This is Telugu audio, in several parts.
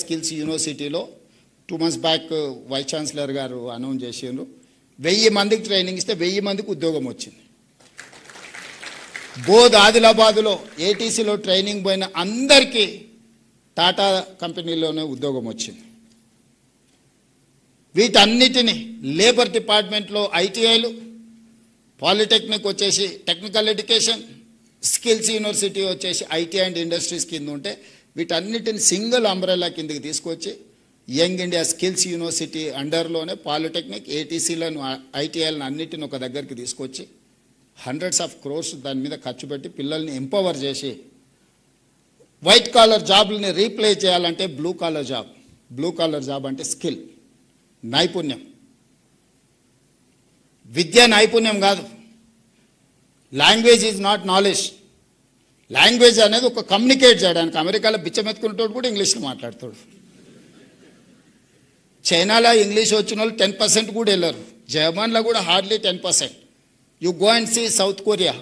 స్కిల్స్ యూనివర్సిటీలో 2 months బ్యాక్ వైస్ ఛాన్సలర్ గారు అనౌన్స్ చేసిండ్రు. 1000 మందికి ట్రైనింగ్ ఇస్తే 1000 మందికి ఉద్యోగం వచ్చింది. బోధ్ ఆదిలాబాదులో ఏటీసీలో ట్రైనింగ్ పోయిన అందరికీ టాటా కంపెనీలోనే ఉద్యోగం వచ్చింది. వీటన్నిటిని లేబర్ డిపార్ట్మెంట్లో ఐటీఐలు, పాలిటెక్నిక్ వచ్చేసి టెక్నికల్ ఎడ్యుకేషన్, స్కిల్స్ యూనివర్సిటీ వచ్చేసి ఐటీ అండ్ ఇండస్ట్రీస్ కింద ఉంటే వీటన్నిటిని సింగిల్ అంబ్రెల్లా కిందకి తీసుకొచ్చి యంగ్ ఇండియా స్కిల్స్ యూనివర్సిటీ అండర్లోనే పాలిటెక్నిక్, ఏటీసీలను, ఐటీఐలను అన్నిటిని ఒక దగ్గరికి తీసుకొచ్చి hundreds of crores దాని మీద ఖర్చు పెట్టి పిల్లల్ని ఎంపవర్ చేసి వైట్ కాలర్ జాబ్లని రీప్లేస్ చేయాలంటే బ్లూ కాలర్ జాబ్ అంటే స్కిల్, నైపుణ్యం. విద్య నైపుణ్యం కాదు. Language is not knowledge. Language అనేది ఒక కమ్యూనికేట్ చేయడానికి. అమెరికాలో బిచ్చమెత్తుకునేటోడు కూడా ఇంగ్లీష్లో మాట్లాడతాడు. చైనాలో ఇంగ్లీష్ వచ్చిన వాళ్ళు 10% కూడా వెళ్ళరు. జర్మన్లో కూడా hardly 10%. You go and see South Korea.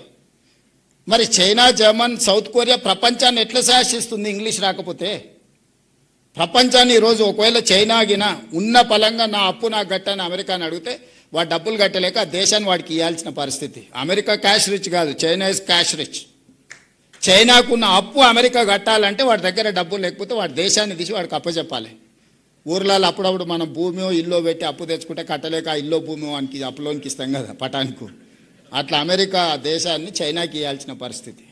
మరి చైనా, జర్మన్, సౌత్ కొరియా ప్రపంచాన్ని ఎట్లా శాసిస్తుంది ఇంగ్లీష్ రాకపోతే? ప్రపంచాన్ని ఈరోజు ఒకవేళ చైనా గిన ఉన్న పలంగా నా అప్పు నాకు కట్టని అమెరికాని అడిగితే వాడు డబ్బులు కట్టలేక ఆ దేశాన్ని వాడికి ఇవ్వాల్సిన పరిస్థితి. అమెరికా క్యాష్ రిచ్ కాదు, చైనా ఇస్ క్యాష్ రిచ్. చైనాకున్న అప్పు అమెరికా కట్టాలంటే వాడి దగ్గర డబ్బులు లేకపోతే వాడి దేశాన్ని తీసి వాడికి అప్పచెప్పాలి. ఊర్లలో అప్పుడప్పుడు మనం భూమి ఇల్లు పెట్టి అప్పు తెచ్చుకుంటే కట్టలేక ఇల్లు భూమి వానికి అప్పులోనికి ఇస్తాం కదా పటానికి. అట్లా అమెరికా దేశాన్ని చైనాకి ఇవ్వాల్సిన పరిస్థితి.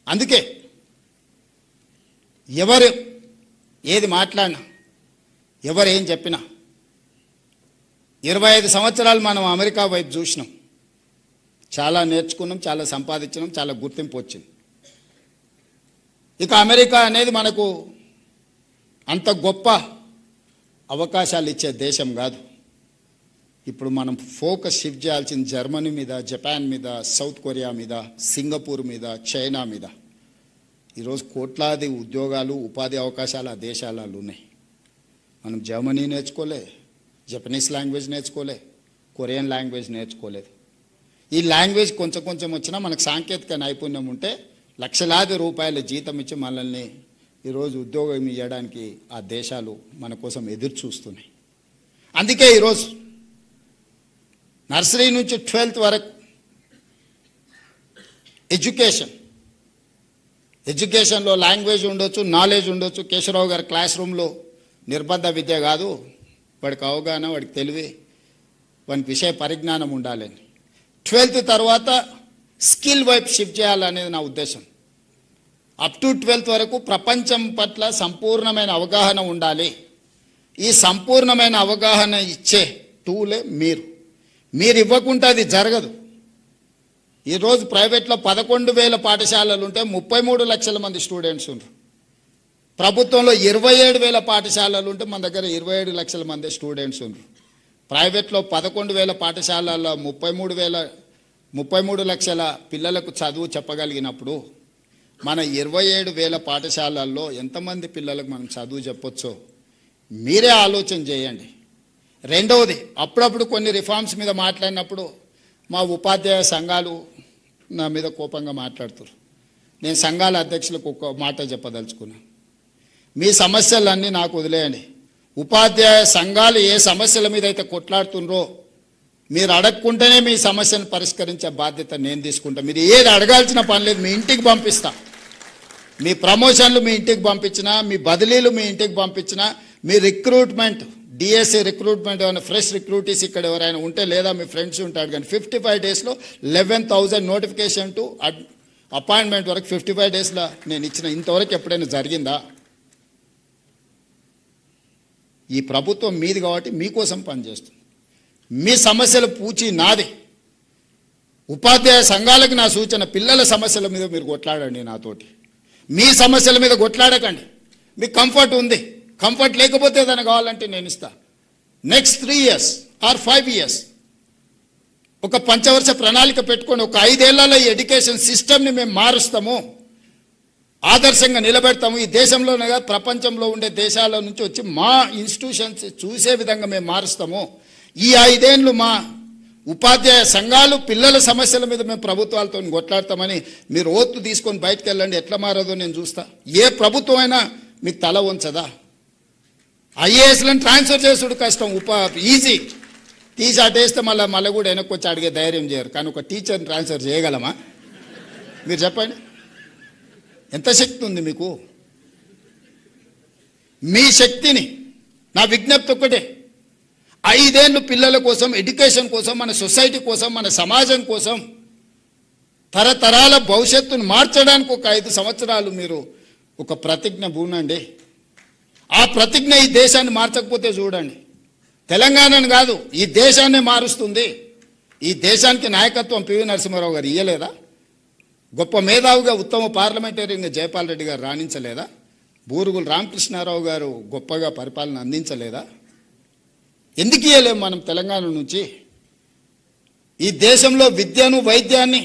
అందుకే ఎవరు ఏది మాట్లాడినా, ఎవరు ఏం చెప్పినా 25 సంవత్సరాలు మనం అమెరికా వైపు చూసినాం. చాలా నేర్చుకున్నాం, చాలా సంపాదించినాం, చాలా గుర్తింపు వచ్చింది. ఇక అమెరికా అనేది మనకు అంత గొప్ప అవకాశాలు ఇచ్చే దేశం కాదు. ఇప్పుడు మనం ఫోకస్ షిఫ్ట్ చేయాల్సిన జర్మనీ మీద, జపాన్ మీద, సౌత్ కొరియా మీద, సింగపూర్ మీద, చైనా మీద. ఈరోజు కోట్లాది ఉద్యోగాలు, ఉపాధి అవకాశాలు ఆ దేశాలలో ఉన్నాయి. మనం జర్మనీ నేర్చుకోలే, జపనీస్ లాంగ్వేజ్ నేర్చుకోలే, కొరియన్ లాంగ్వేజ్ నేర్చుకోలేదు. ఈ లాంగ్వేజ్ కొంచెం కొంచెం వచ్చినా మనకు సాంకేతిక నైపుణ్యం ఉంటే లక్షలాది రూపాయల జీతం ఇచ్చి మనల్ని ఈరోజు ఉద్యోగం ఇవ్వడానికి ఆ దేశాలు మన కోసం ఎదురు చూస్తున్నాయి. అందుకే ఈరోజు నర్సరీ నుంచి 12th వరకు ఎడ్యుకేషన్లో లాంగ్వేజ్ ఉండొచ్చు, నాలెడ్జ్ ఉండొచ్చు. కేశవరావు గారి క్లాస్ రూమ్లో నిర్బంధ విద్య కాదు, వాడికి అవగాహన, వాడికి తెలివి, వానికి విషయ పరిజ్ఞానం ఉండాలని. 12th తర్వాత స్కిల్ వైపు షిఫ్ట్ చేయాలనేది నా ఉద్దేశం. అప్ టు 12th వరకు ప్రపంచం పట్ల సంపూర్ణమైన అవగాహన ఉండాలి. ఈ సంపూర్ణమైన అవగాహన ఇచ్చే టూలే మీరు ఇవ్వకుంటే అది జరగదు. ఈరోజు ప్రైవేట్లో 11,000 పాఠశాలలు ఉంటే 33 లక్షల మంది స్టూడెంట్స్ ఉన్నారు. ప్రభుత్వంలో 27,000 పాఠశాలలు ఉంటే మన దగ్గర 27 లక్షల మంది స్టూడెంట్స్ ఉన్నారు. ప్రైవేట్లో 11,000 పాఠశాలల్లో 33 లక్షల పిల్లలకు చదువు చెప్పగలిగినప్పుడు మన 27,000 పాఠశాలల్లో ఎంతమంది పిల్లలకు మనం చదువు చెప్పొచ్చో మీరే ఆలోచన చేయండి. రెండవది, అప్పుడప్పుడు కొన్ని రిఫార్మ్స్ మీద మాట్లాడినప్పుడు మా ఉపాధ్యాయ సంఘాలు నా మీద కోపంగా మాట్లాడుతారు. నేను సంఘాల అధ్యక్షులకు ఒక మాట చెప్పదలుచుకున్నాను. మీ సమస్యలన్నీ నాకు వదిలేయండి. ఉపాధ్యాయ సంఘాలు ఏ సమస్యల మీద అయితే కొట్లాడుతుండ్రో మీరు అడగకుంటేనే మీ సమస్యను పరిష్కరించే బాధ్యత నేను తీసుకుంటా. మీరు ఏది అడగాల్సిన పని లేదు, మీ ఇంటికి పంపిస్తా. మీ ప్రమోషన్లు మీ ఇంటికి పంపించినా, మీ బదిలీలు మీ ఇంటికి పంపించినా, మీ రిక్రూట్మెంట్, డిఎస్సి రిక్రూట్మెంట్, ఏమైనా ఫ్రెష్ రిక్రూటీస్ ఇక్కడ ఎవరైనా ఉంటే లేదా మీ ఫ్రెండ్స్ ఉంటాడు కానీ 55 డేస్లో 11,000 నోటిఫికేషన్ టు అపాయింట్మెంట్ వరకు 55 డేస్లో నేను ఇచ్చిన. ఇంతవరకు ఎప్పుడైనా జరిగిందా? ఈ ప్రభుత్వం మీది కాబట్టి మీకోసం పనిచేస్తుంది. మీ సమస్యల పూచి నాది. ఉపాధ్యాయ సంఘాలకు నా సూచన, పిల్లల సమస్యల మీద మీరు కొట్లాడండి నాతోటి. మీ సమస్యల మీద కొట్లాడకండి. మీకు కంఫర్ట్ ఉంది, కంఫర్ట్ లేకపోతే ఏదైనా కావాలంటే నేను ఇస్తా. నెక్స్ట్ 3 years ఆర్ 5 years ఒక పంచవర్ష ప్రణాళిక పెట్టుకొని ఒక 5 ఏళ్లలో ఈ ఎడ్యుకేషన్ సిస్టమ్ని మేము మారుస్తాము, ఆదర్శంగా నిలబెడతాము. ఈ దేశంలోనే కాదు ప్రపంచంలో ఉండే దేశాల నుంచి వచ్చి మా ఇన్స్టిట్యూషన్స్ చూసే విధంగా మేము మారుస్తాము. ఈ 5 ఏళ్ళు ఉపాధ్యాయ సంఘాలు పిల్లల సమస్యల మీద మేము ప్రభుత్వాలతో కొట్లాడతామని మీరు ఓట్లు తీసుకొని బయటకు వెళ్ళండి, ఎట్లా మారదో నేను చూస్తా. ఏ ప్రభుత్వం అయినా మీకు తల వంచదా? ఐఏఎస్లను ట్రాన్స్ఫర్ చేసుడు కష్టం, ఈజీ, తీసి అటేస్తే మళ్ళీ కూడా వెనక్కి వచ్చి అడిగే ధైర్యం చేయరు. కానీ ఒక టీచర్ని ట్రాన్స్ఫర్ చేయగలమా? మీరు చెప్పండి, ఎంత శక్తి ఉంది మీకు? మీ శక్తిని, నా విజ్ఞప్తి ఒక్కటే, 5 ఏళ్ళు పిల్లల కోసం, ఎడ్యుకేషన్ కోసం, మన సొసైటీ కోసం, మన సమాజం కోసం, తరతరాల భవిష్యత్తును మార్చడానికి ఒక 5 సంవత్సరాలు మీరు ఒక ప్రతిజ్ఞ పూనండి. ఆ ప్రతిజ్ఞ ఈ దేశాన్ని మార్చకపోతే చూడండి, తెలంగాణను కాదు ఈ దేశాన్ని మారుస్తుంది. ఈ దేశానికి నాయకత్వం పివి నరసింహారావు గారు ఇయ్యలేదా? గొప్ప మేధావిగా, ఉత్తమ పార్లమెంటరీగా జయపాల్ రెడ్డి గారు రాణించలేదా? బూరుగుల రామకృష్ణారావు గారు గొప్పగా పరిపాలన అందించలేదా? ఎందుకు ఇయ్యలేము మనం తెలంగాణ నుంచి? ఈ దేశంలో విద్యను, వైద్యాన్ని